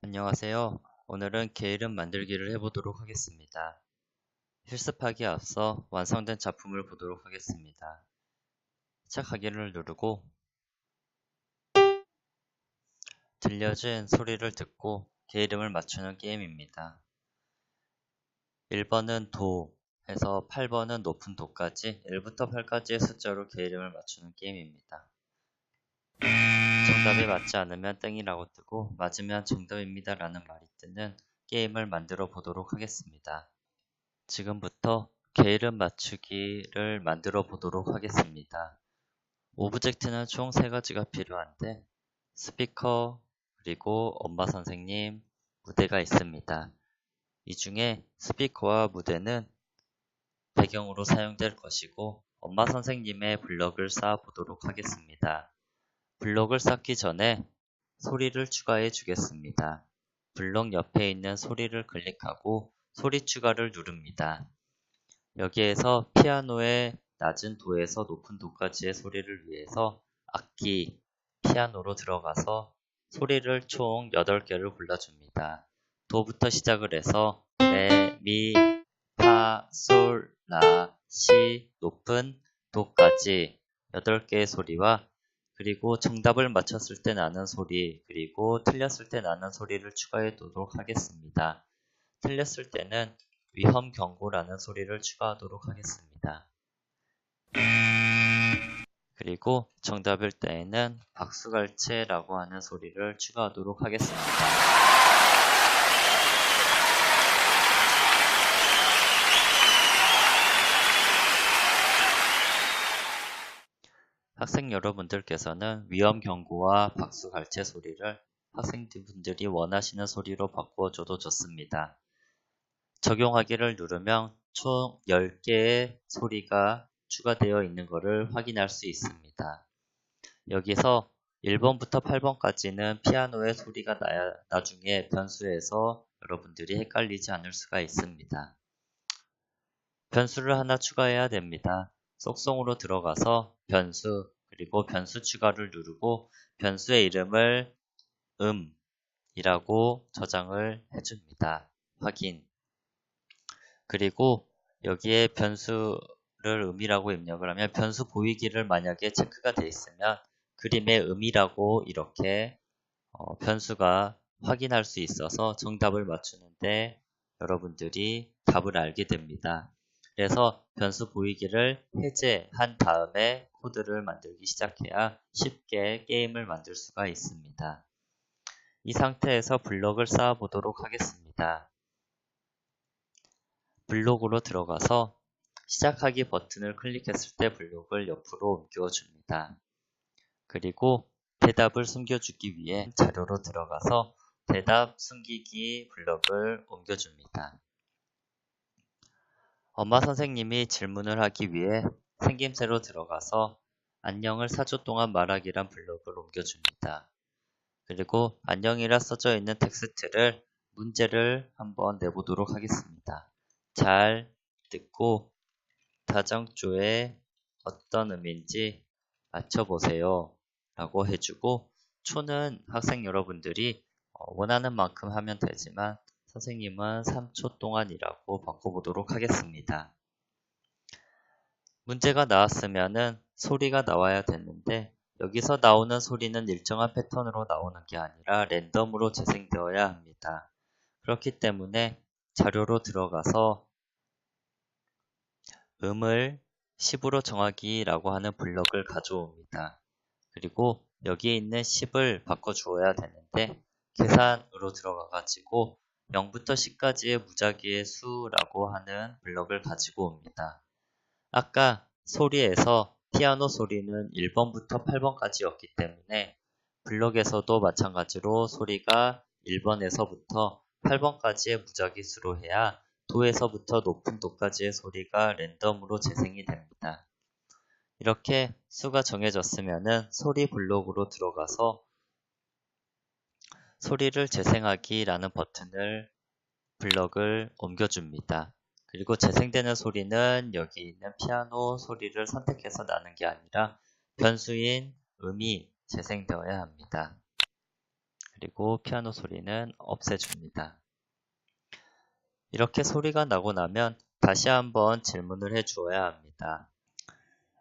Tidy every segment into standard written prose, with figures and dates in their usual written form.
안녕하세요. 오늘은 게이름 만들기를 해보도록 하겠습니다. 실습하기에 앞서 완성된 작품을 보도록 하겠습니다. 시작하기를 누르고 들려진 소리를 듣고 게이름을 맞추는 게임입니다. 1번은 도 해서 8번은 높은 도까지 1부터 8까지의 숫자로 게이름을 맞추는 게임입니다. 정답이 맞지 않으면 땡이라고 뜨고 맞으면 정답입니다 라는 말이 뜨는 게임을 만들어 보도록 하겠습니다. 지금부터 게이름 맞추기를 만들어 보도록 하겠습니다. 오브젝트는 총 3가지가 필요한데 스피커, 그리고 엄마 선생님, 무대가 있습니다. 이 중에 스피커와 무대는 배경으로 사용될 것이고 엄마 선생님의 블럭을 쌓아 보도록 하겠습니다. 블럭을 쌓기 전에 소리를 추가해 주겠습니다. 블럭 옆에 있는 소리를 클릭하고 소리 추가를 누릅니다. 여기에서 피아노의 낮은 도에서 높은 도까지의 소리를 위해서 악기, 피아노로 들어가서 소리를 총 8개를 골라줍니다. 도부터 시작을 해서 레, 미, 파, 솔, 라, 시, 높은 도까지 8개의 소리와 그리고 정답을 맞췄을 때 나는 소리, 그리고 틀렸을 때 나는 소리를 추가해 두도록 하겠습니다. 틀렸을 때는 위험 경고라는 소리를 추가하도록 하겠습니다. 그리고 정답일 때에는 박수갈채라고 하는 소리를 추가하도록 하겠습니다. 학생 여러분들께서는 위험 경고와 박수갈채 소리를 학생분들이 원하시는 소리로 바꾸어줘도 좋습니다. 적용하기를 누르면 총 10개의 소리가 추가되어 있는 것을 확인할 수 있습니다. 여기서 1번부터 8번까지는 피아노의 소리가 나중에 변수에서 여러분들이 헷갈리지 않을 수가 있습니다. 변수를 하나 추가해야 됩니다. 속성으로 들어가서 변수, 그리고 변수 추가를 누르고 변수의 이름을 이라고 저장을 해줍니다. 확인. 그리고 여기에 변수를 이라고 입력을 하면 변수 보이기를 만약에 체크가 되어 있으면 그림에 이라고 이렇게 변수가 확인할 수 있어서 정답을 맞추는데 여러분들이 답을 알게 됩니다. 그래서 변수 보이기를 해제한 다음에 코드를 만들기 시작해야 쉽게 게임을 만들 수가 있습니다. 이 상태에서 블럭을 쌓아 보도록 하겠습니다. 블록으로 들어가서 시작하기 버튼을 클릭했을 때 블록을 옆으로 옮겨줍니다. 그리고 대답을 숨겨주기 위해 자료로 들어가서 대답 숨기기 블럭을 옮겨줍니다. 엄마 선생님이 질문을 하기 위해 생김새로 들어가서 안녕을 4초 동안 말하기란 블럭을 옮겨줍니다. 그리고 안녕이라 써져 있는 텍스트를 문제를 한번 내보도록 하겠습니다. 잘 듣고 다정조의 어떤 의미인지 맞춰보세요 라고 해주고 초는 학생 여러분들이 원하는 만큼 하면 되지만 선생님은 3초 동안이라고 바꿔보도록 하겠습니다. 문제가 나왔으면은 소리가 나와야 되는데 여기서 나오는 소리는 일정한 패턴으로 나오는 게 아니라 랜덤으로 재생되어야 합니다. 그렇기 때문에 자료로 들어가서 음을 10으로 정하기라고 하는 블럭을 가져옵니다. 그리고 여기에 있는 10을 바꿔주어야 되는데 계산으로 들어가가지고 0부터 10까지의 무작위의 수라고 하는 블럭을 가지고 옵니다. 아까 소리에서 피아노 소리는 1번부터 8번까지였기 때문에 블럭에서도 마찬가지로 소리가 1번에서부터 8번까지의 무작위 수로 해야 도에서부터 높은 도까지의 소리가 랜덤으로 재생이 됩니다. 이렇게 수가 정해졌으면 소리 블록으로 들어가서 소리를 재생하기라는 버튼을 블럭을 옮겨줍니다. 그리고 재생되는 소리는 여기 있는 피아노 소리를 선택해서 나는 게 아니라 변수인 음이 재생되어야 합니다. 그리고 피아노 소리는 없애줍니다. 이렇게 소리가 나고 나면 다시 한번 질문을 해주어야 합니다.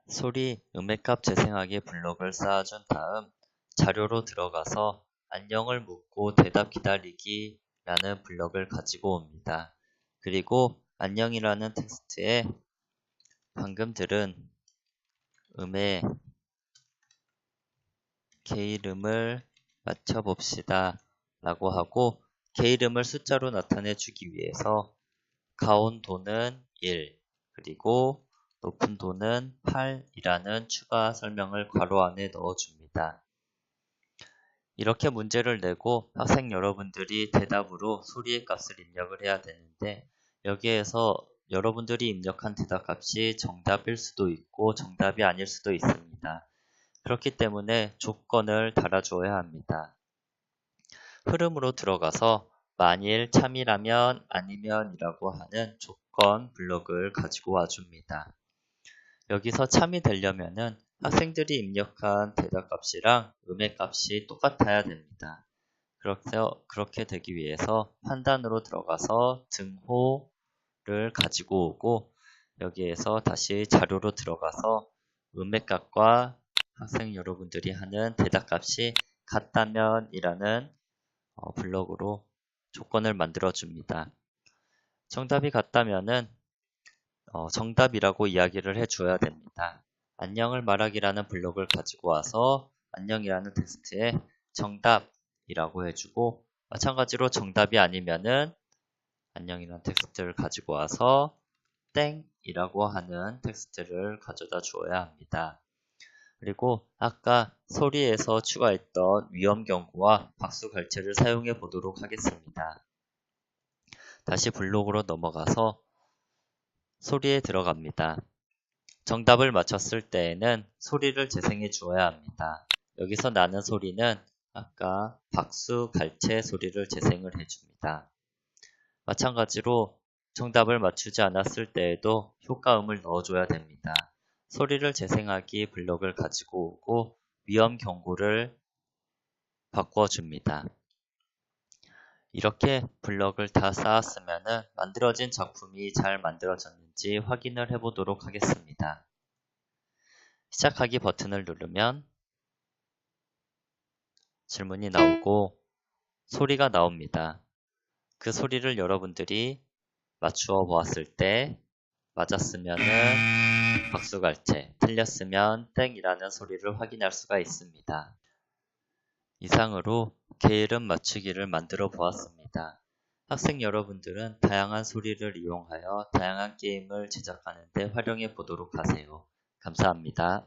소리 음액값 재생하기 블록을 쌓아준 다음 자료로 들어가서 안녕을 묻고 대답 기다리기 라는 블록을 가지고 옵니다. 그리고 안녕이라는 텍스트에 방금 들은 음의 개이름을 맞춰봅시다 라고 하고 개이름을 숫자로 나타내 주기 위해서 가온 도는 1 그리고 높은 도는 8이라는 추가 설명을 괄호 안에 넣어줍니다. 이렇게 문제를 내고 학생 여러분들이 대답으로 소리의 값을 입력을 해야 되는데 여기에서 여러분들이 입력한 대답값이 정답일 수도 있고 정답이 아닐 수도 있습니다. 그렇기 때문에 조건을 달아주어야 합니다. 흐름으로 들어가서 만일 참이라면 아니면이라고 하는 조건 블록을 가지고 와줍니다. 여기서 참이 되려면은 학생들이 입력한 대답값이랑 음액값이 똑같아야 됩니다. 그렇게 되기 위해서 판단으로 들어가서 등호를 가지고 오고 여기에서 다시 자료로 들어가서 음액값과 학생 여러분들이 하는 대답값이 같다면이라는 블록으로 조건을 만들어 줍니다. 정답이 같다면은 정답이라고 이야기를 해줘야 됩니다. 안녕을 말하기라는 블록을 가지고 와서 안녕이라는 텍스트에 정답이라고 해주고 마찬가지로 정답이 아니면은 안녕이라는 텍스트를 가지고 와서 땡이라고 하는 텍스트를 가져다 주어야 합니다. 그리고 아까 소리에서 추가했던 위험 경고와 박수 갈채를 사용해 보도록 하겠습니다. 다시 블록으로 넘어가서 소리에 들어갑니다. 정답을 맞췄을 때에는 소리를 재생해 주어야 합니다. 여기서 나는 소리는 아까 박수, 갈채 소리를 재생을 해줍니다. 마찬가지로 정답을 맞추지 않았을 때에도 효과음을 넣어줘야 됩니다. 소리를 재생하기 블록을 가지고 오고 위험 경고를 바꿔줍니다. 이렇게 블록을 다 쌓았으면 만들어진 작품이 잘 만들어졌는지 확인을 해보도록 하겠습니다. 시작하기 버튼을 누르면 질문이 나오고 소리가 나옵니다. 그 소리를 여러분들이 맞추어 보았을 때 맞았으면은 박수갈채, 틀렸으면 땡이라는 소리를 확인할 수가 있습니다. 이상으로 게으름 맞추기를 만들어 보았습니다. 학생 여러분들은 다양한 소리를 이용하여 다양한 게임을 제작하는 데 활용해 보도록 하세요. 감사합니다.